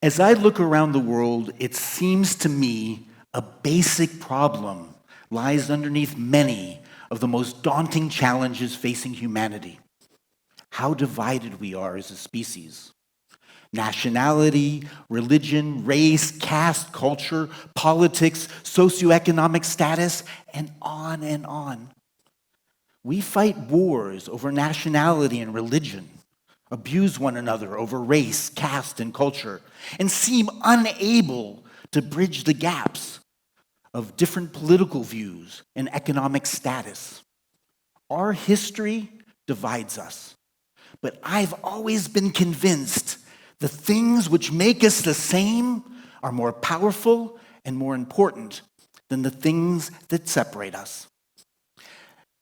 As I look around the world, it seems to me a basic problem lies underneath many of the most daunting challenges facing humanity. How divided we are as a species. Nationality, religion, race, caste, culture, politics, socioeconomic status, and on and on. We fight wars over nationality and religion, abuse one another over race, caste, and culture, and seem unable to bridge the gaps of different political views and economic status. Our history divides us, but I've always been convinced the things which make us the same are more powerful and more important than the things that separate us.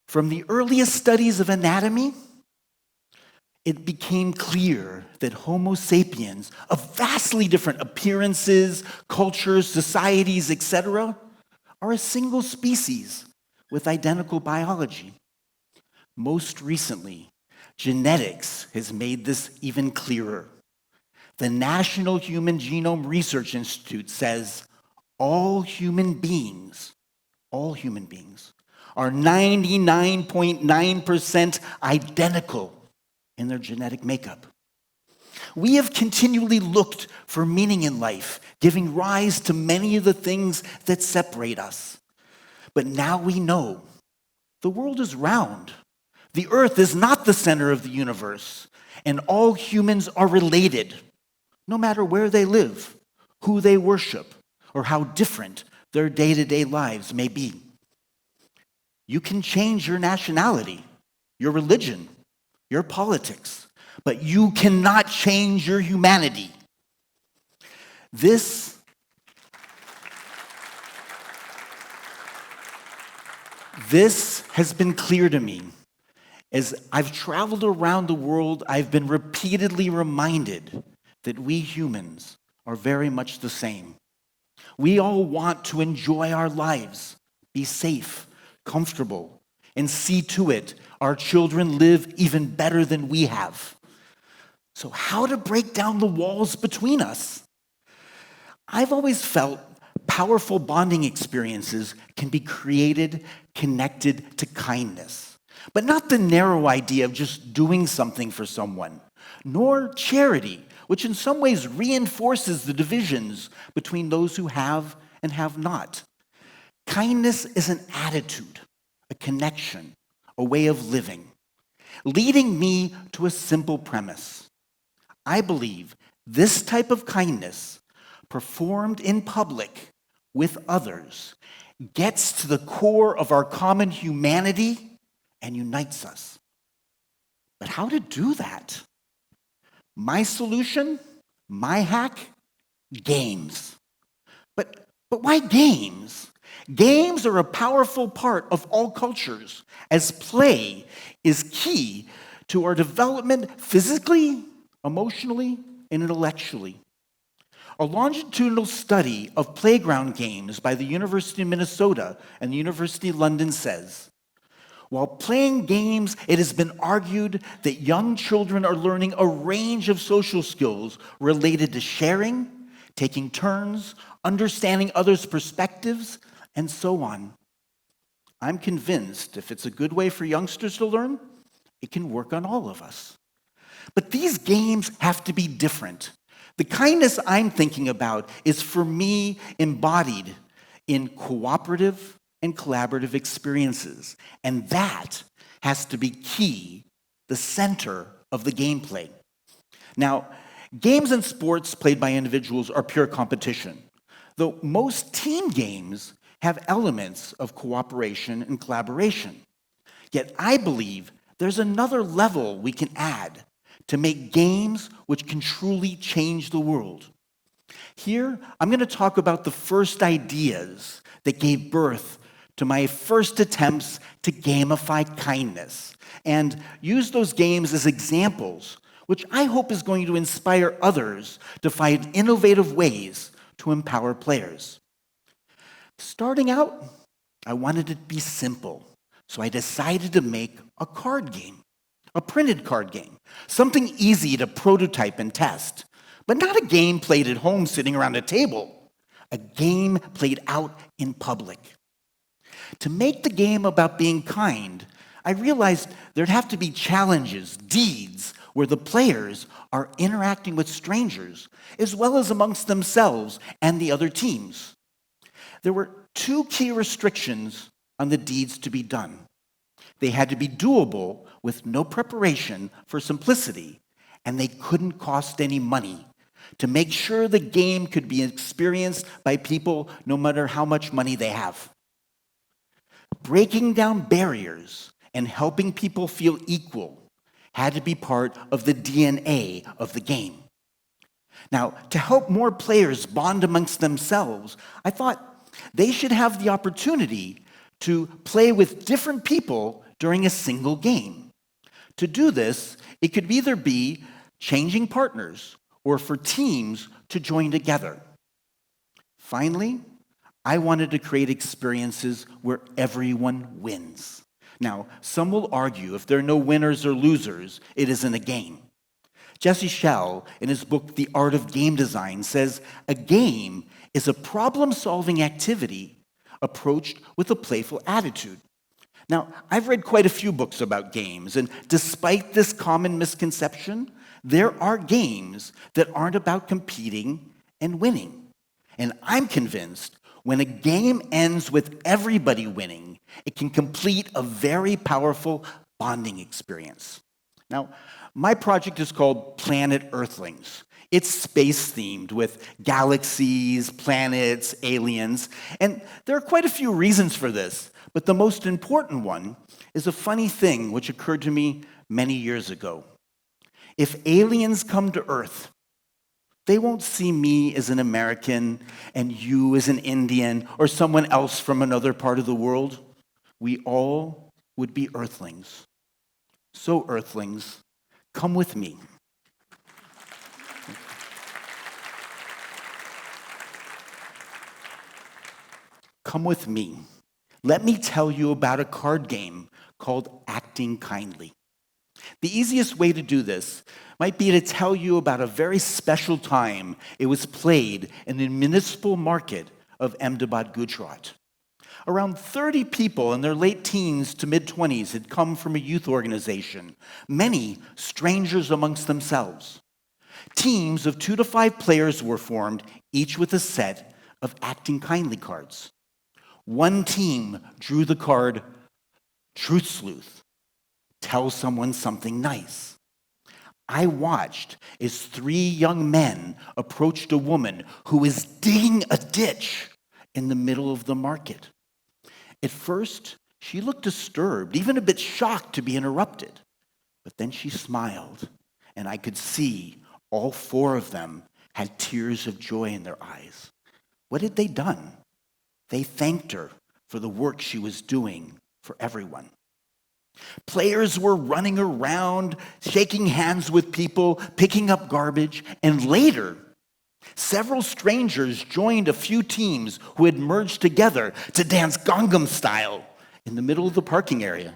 From the earliest studies of anatomy, it became clear that Homo sapiens, of vastly different appearances, cultures, societies, etc., are a single species with identical biology. Most recently, genetics has made this even clearer. The National Human Genome Research Institute says all human beings are 99.9% identical in their genetic makeup. We have continually looked for meaning in life, giving rise to many of the things that separate us. But now we know the world is round. The earth is not the center of the universe, and all humans are related, no matter where they live, who they worship, or how different their day-to-day lives may be. You can change your nationality, your religion, your politics, but you cannot change your humanity. This has been clear to me. As I've traveled around the world, I've been repeatedly reminded that we humans are very much the same. We all want to enjoy our lives, be safe, comfortable, and see to it our children live even better than we have. So how to break down the walls between us? I've always felt powerful bonding experiences can be created, connected to kindness, but not the narrow idea of just doing something for someone, nor charity, which in some ways reinforces the divisions between those who have and have not. Kindness is an attitude, a connection, a way of living, leading me to a simple premise. I believe this type of kindness, performed in public with others, gets to the core of our common humanity and unites us. But how to do that? My solution, my hack, games. But why games? Games are a powerful part of all cultures, as play is key to our development physically, emotionally, and intellectually. A longitudinal study of playground games by the University of Minnesota and the University of London says, while playing games, it has been argued that young children are learning a range of social skills related to sharing, taking turns, understanding others' perspectives, and so on. I'm convinced if it's a good way for youngsters to learn, it can work on all of us. But these games have to be different. The kindness I'm thinking about is, for me, embodied in cooperative and collaborative experiences. And that has to be key, the center of the gameplay. Now, games and sports played by individuals are pure competition, though most team games have elements of cooperation and collaboration. Yet I believe there's another level we can add to make games which can truly change the world. Here, I'm going to talk about the first ideas that gave birth to my first attempts to gamify kindness, and use those games as examples, which I hope is going to inspire others to find innovative ways to empower players. Starting out, I wanted it to be simple, so I decided to make a card game, a printed card game, something easy to prototype and test. But not a game played at home sitting around a table, a game played out in public. To make the game about being kind, I realized there'd have to be challenges, deeds, where the players are interacting with strangers, as well as amongst themselves and the other teams. There were two key restrictions on the deeds to be done. They had to be doable with no preparation for simplicity, and they couldn't cost any money to make sure the game could be experienced by people no matter how much money they have. Breaking down barriers and helping people feel equal had to be part of the DNA of the game. Now, to help more players bond amongst themselves, I thought they should have the opportunity to play with different people during a single game. To do this, it could either be changing partners or for teams to join together. Finally, I wanted to create experiences where everyone wins. Now, some will argue if there are no winners or losers, it isn't a game. Jesse Schell, in his book, The Art of Game Design, says a game is a problem-solving activity approached with a playful attitude. Now, I've read quite a few books about games, and despite this common misconception, there are games that aren't about competing and winning. And I'm convinced when a game ends with everybody winning, it can complete a very powerful bonding experience. Now, my project is called Planet Earthlings. It's space-themed with galaxies, planets, aliens, and there are quite a few reasons for this, but the most important one is a funny thing which occurred to me many years ago. If aliens come to Earth, they won't see me as an American and you as an Indian or someone else from another part of the world. We all would be Earthlings. So, Earthlings, come with me. Come with me. Let me tell you about a card game called Acting Kindly. The easiest way to do this might be to tell you about a very special time it was played in the municipal market of Ahmedabad, Gujarat. Around 30 people in their late teens to mid-20s had come from a youth organization, many strangers amongst themselves. Teams of 2 to 5 players were formed, each with a set of Acting Kindly cards. One team drew the card, Truth Sleuth. Tell someone something nice. I watched as 3 young men approached a woman who was digging a ditch in the middle of the market. At first, she looked disturbed, even a bit shocked to be interrupted. But then she smiled, and I could see all 4 of them had tears of joy in their eyes. What had they done? They thanked her for the work she was doing for everyone. Players were running around, shaking hands with people, picking up garbage, and later, several strangers joined a few teams who had merged together to dance Gangnam Style in the middle of the parking area.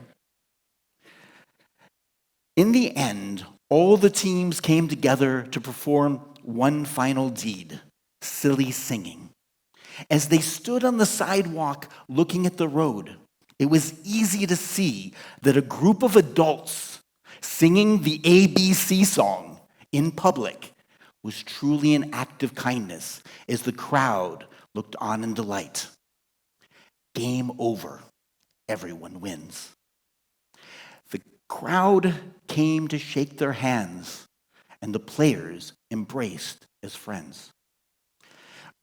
In the end, all the teams came together to perform one final deed, silly singing. As they stood on the sidewalk looking at the road, it was easy to see that a group of adults singing the ABC song in public was truly an act of kindness as the crowd looked on in delight. Game over. Everyone wins. The crowd came to shake their hands, and the players embraced as friends.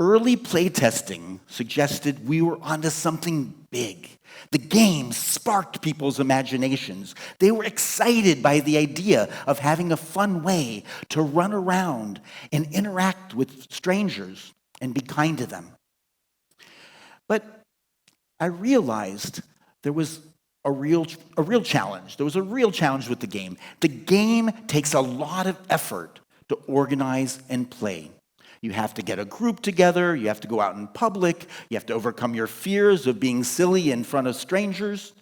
Early playtesting suggested we were onto something big. The game sparked people's imaginations. They were excited by the idea of having a fun way to run around and interact with strangers and be kind to them. But I realized there was a real challenge. There was a real challenge with the game. The game takes a lot of effort to organize and play. You have to get a group together, you have to go out in public, you have to overcome your fears of being silly in front of strangers.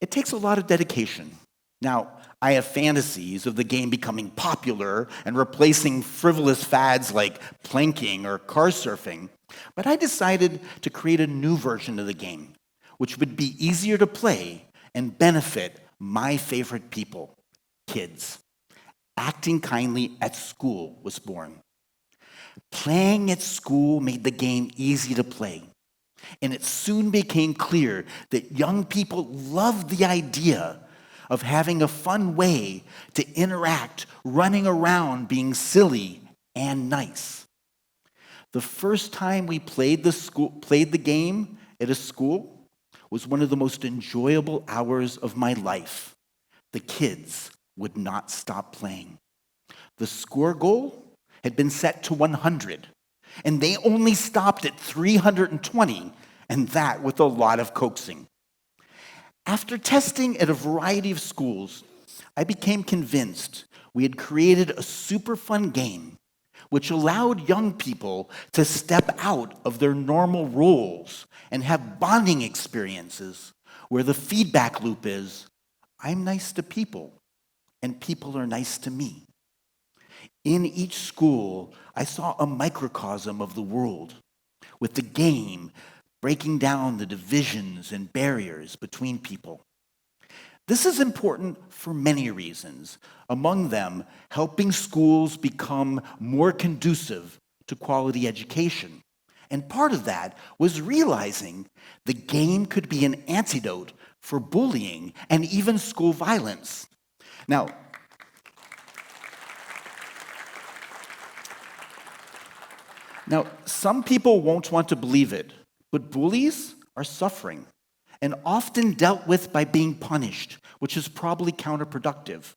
It takes a lot of dedication. Now, I have fantasies of the game becoming popular and replacing frivolous fads like planking or car surfing, but I decided to create a new version of the game, which would be easier to play and benefit my favorite people, kids. Acting Kindly at School was born. Playing at school made the game easy to play, and it soon became clear that young people loved the idea of having a fun way to interact, running around, being silly and nice. The first time we played the game at a school was one of the most enjoyable hours of my life. The kids would not stop playing. The score goal had been set to 100, and they only stopped at 320, and that with a lot of coaxing. After testing at a variety of schools, I became convinced we had created a super fun game which allowed young people to step out of their normal roles and have bonding experiences where the feedback loop is, I'm nice to people, and people are nice to me. In each school, I saw a microcosm of the world, with the game breaking down the divisions and barriers between people. This is important for many reasons, among them helping schools become more conducive to quality education. And part of that was realizing the game could be an antidote for bullying and even school violence. Now, some people won't want to believe it, but bullies are suffering and often dealt with by being punished, which is probably counterproductive.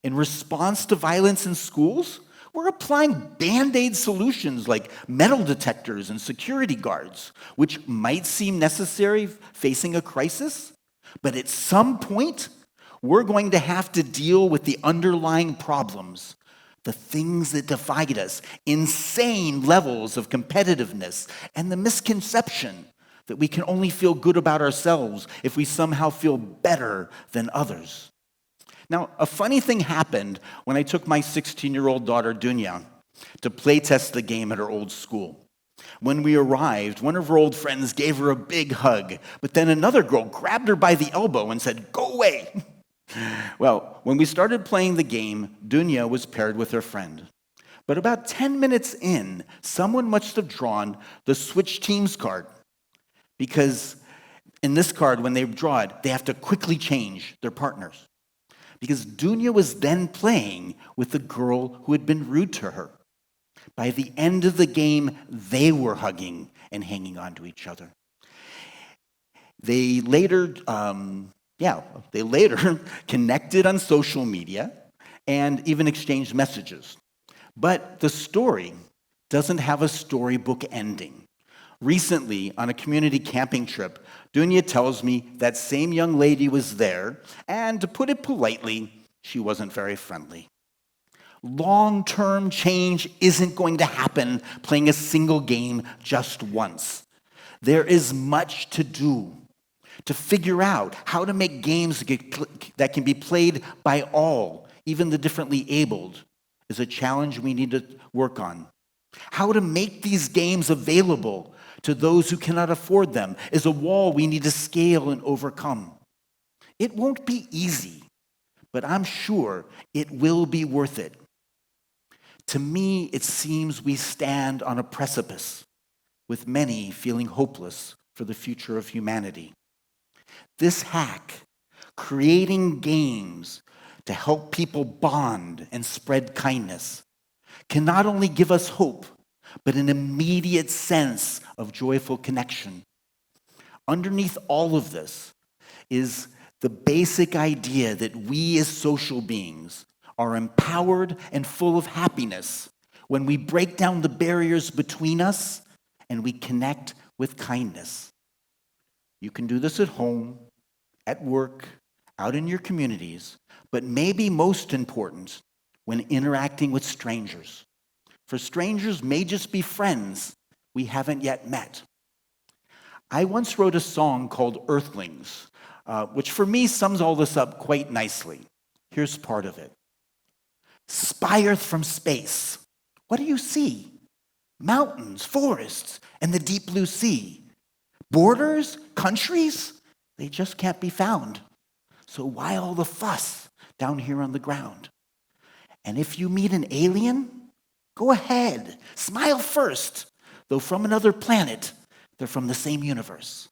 In response to violence in schools, we're applying Band-Aid solutions like metal detectors and security guards, which might seem necessary facing a crisis, but at some point, we're going to have to deal with the underlying problems, the things that divide us, insane levels of competitiveness, and the misconception that we can only feel good about ourselves if we somehow feel better than others. Now, a funny thing happened when I took my 16-year-old daughter, Dunya, to play test the game at her old school. When we arrived, one of her old friends gave her a big hug, but then another girl grabbed her by the elbow and said, "Go away." Well, when we started playing the game, Dunya was paired with her friend. But about 10 minutes in, someone must have drawn the switch teams card, because in this card, when they draw it, they have to quickly change their partners. Because Dunya was then playing with the girl who had been rude to her. By the end of the game, they were hugging and hanging on to each other. They later connected on social media and even exchanged messages. But the story doesn't have a storybook ending. Recently, on a community camping trip, Dunya tells me that same young lady was there, and to put it politely, she wasn't very friendly. Long-term change isn't going to happen playing a single game just once. There is much to do to figure out how to make games that can be played by all, even the differently abled, is a challenge we need to work on. How to make these games available to those who cannot afford them is a wall we need to scale and overcome. It won't be easy, but I'm sure it will be worth it. To me, it seems we stand on a precipice, with many feeling hopeless for the future of humanity. This hack, creating games to help people bond and spread kindness, can not only give us hope, but an immediate sense of joyful connection. Underneath all of this is the basic idea that we as social beings are empowered and full of happiness when we break down the barriers between us and we connect with kindness. You can do this at home, at work, out in your communities, but maybe most important, when interacting with strangers. For strangers may just be friends we haven't yet met. I once wrote a song called Earthlings, which for me sums all this up quite nicely. Here's part of it. Spireth from space. What do you see? Mountains, forests, and the deep blue sea. Borders, countries, they just can't be found. So why all the fuss down here on the ground? And if you meet an alien, go ahead, smile first. Though from another planet, they're from the same universe.